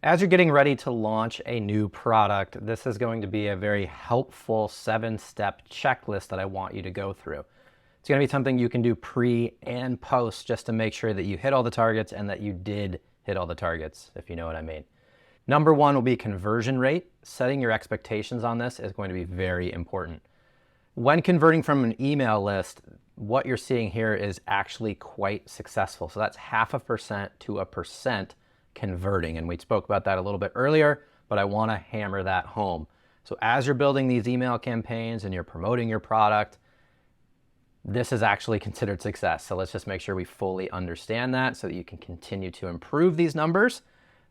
As you're getting ready to launch a new product, this is going to be a very helpful 7-step checklist that I want you to go through. It's going to be something you can do pre and post just to make sure that you hit all the targets and that you did hit all the targets, if you know what I mean. Number 1 will be conversion rate. Setting your expectations on this is going to be very important. When converting from an email list, what you're seeing here is actually quite successful. So that's 0.5% to 1% converting. And we spoke about that a little bit earlier, but I want to hammer that home. So as you're building these email campaigns and you're promoting your product, this is actually considered success. So let's just make sure we fully understand that so that you can continue to improve these numbers.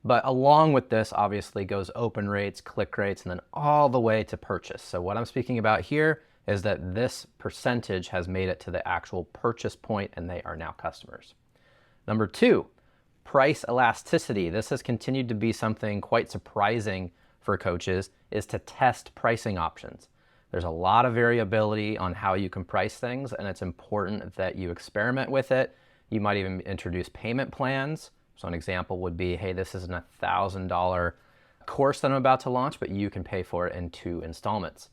But along with this, obviously, goes open rates, click rates, and then all the way to purchase. So what I'm speaking about here is that this percentage has made it to the actual purchase point and they are now customers. Number 2, price elasticity. This has continued to be something quite surprising for coaches, is to test pricing options. There's a lot of variability on how you can price things, and it's important that you experiment with it. You might even introduce payment plans. So an example would be, hey, this is a $1,000 course that I'm about to launch, but you can pay for it in 2 installments.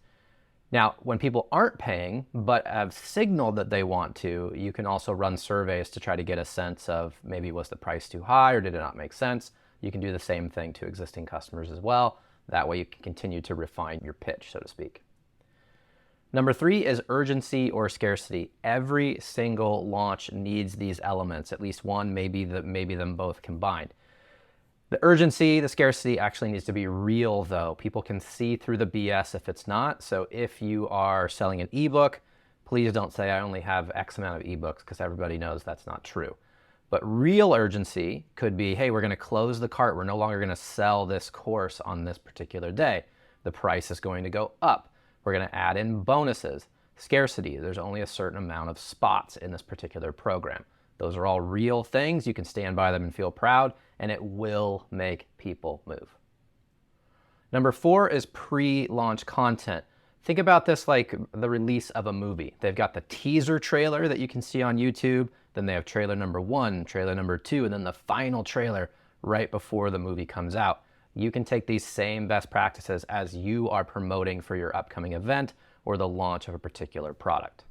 Now, when people aren't paying, but have signaled that they want to, you can also run surveys to try to get a sense of maybe was the price too high or did it not make sense. You can do the same thing to existing customers as well. That way you can continue to refine your pitch, so to speak. Number 3 is urgency or scarcity. Every single launch needs these elements, at least one, maybe them both combined. The urgency, the scarcity actually needs to be real though. People can see through the BS if it's not. So if you are selling an ebook, please don't say I only have X amount of ebooks, because everybody knows that's not true. But real urgency could be, hey, we're going to close the cart. We're no longer going to sell this course on this particular day. The price is going to go up. We're going to add in bonuses. Scarcity, there's only a certain amount of spots in this particular program. Those are all real things. You can stand by them and feel proud, and it will make people move. Number 4 is pre-launch content. Think about this like the release of a movie. They've got the teaser trailer that you can see on YouTube, then they have trailer number 1, trailer number 2, and then the final trailer right before the movie comes out. You can take these same best practices as you are promoting for your upcoming event or the launch of a particular product.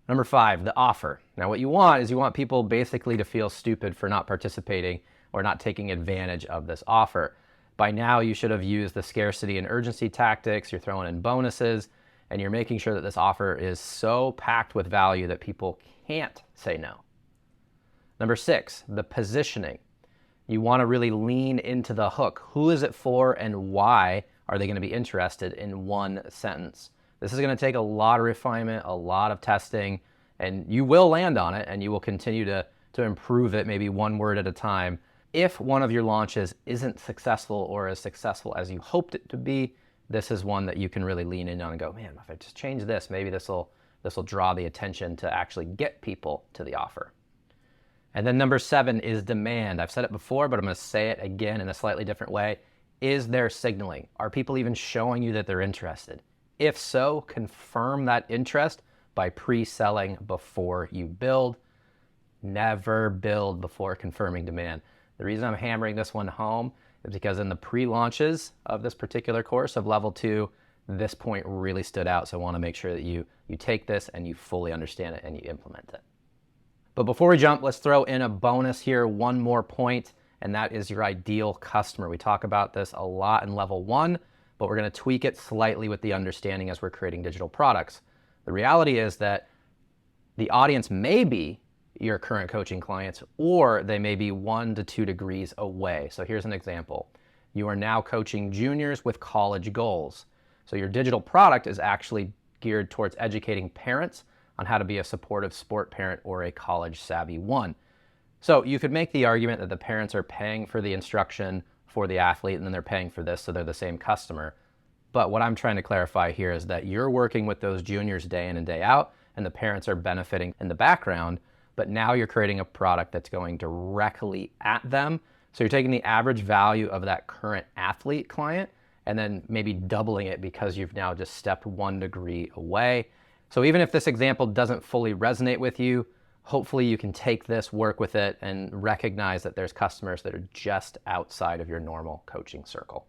Number 5, the offer. Now what you want is you want people basically to feel stupid for not participating or not taking advantage of this offer. By now you should have used the scarcity and urgency tactics, you're throwing in bonuses, and you're making sure that this offer is so packed with value that people can't say no. Number 6, the positioning. You want to really lean into the hook. Who is it for and why are they going to be interested in one sentence? This is going to take a lot of refinement, a lot of testing, and you will land on it and you will continue to improve it maybe one word at a time. If one of your launches isn't successful or as successful as you hoped it to be, this is one that you can really lean in on and go, man, if I just change this, maybe this will draw the attention to actually get people to the offer. And then number 7 is demand. I've said it before, but I'm going to say it again in a slightly different way. Is there signaling? Are people even showing you that they're interested? If so, confirm that interest by pre-selling before you build. Never build before confirming demand. The reason I'm hammering this one home is because in the pre-launches of this particular course of level 2, this point really stood out. So I want to make sure that you take this and you fully understand it and you implement it. But before we jump, let's throw in a bonus here, one more point, and that is your ideal customer. We talk about this a lot in level 1, but we're going to tweak it slightly with the understanding as we're creating digital products. The reality is that the audience may be your current coaching clients, or they may be 1 to 2 degrees away. So here's an example. You are now coaching juniors with college goals. So your digital product is actually geared towards educating parents on how to be a supportive sport parent or a college savvy one. So you could make the argument that the parents are paying for the instruction for the athlete and then they're paying for this, so they're the same customer. But what I'm trying to clarify here is that you're working with those juniors day in and day out, and the parents are benefiting in the background, but now you're creating a product that's going directly at them. So you're taking the average value of that current athlete client and then maybe doubling it because you've now just stepped 1 degree away. So even if this example doesn't fully resonate with you, Hopefully you can take this, work with it, and recognize that there's customers that are just outside of your normal coaching circle.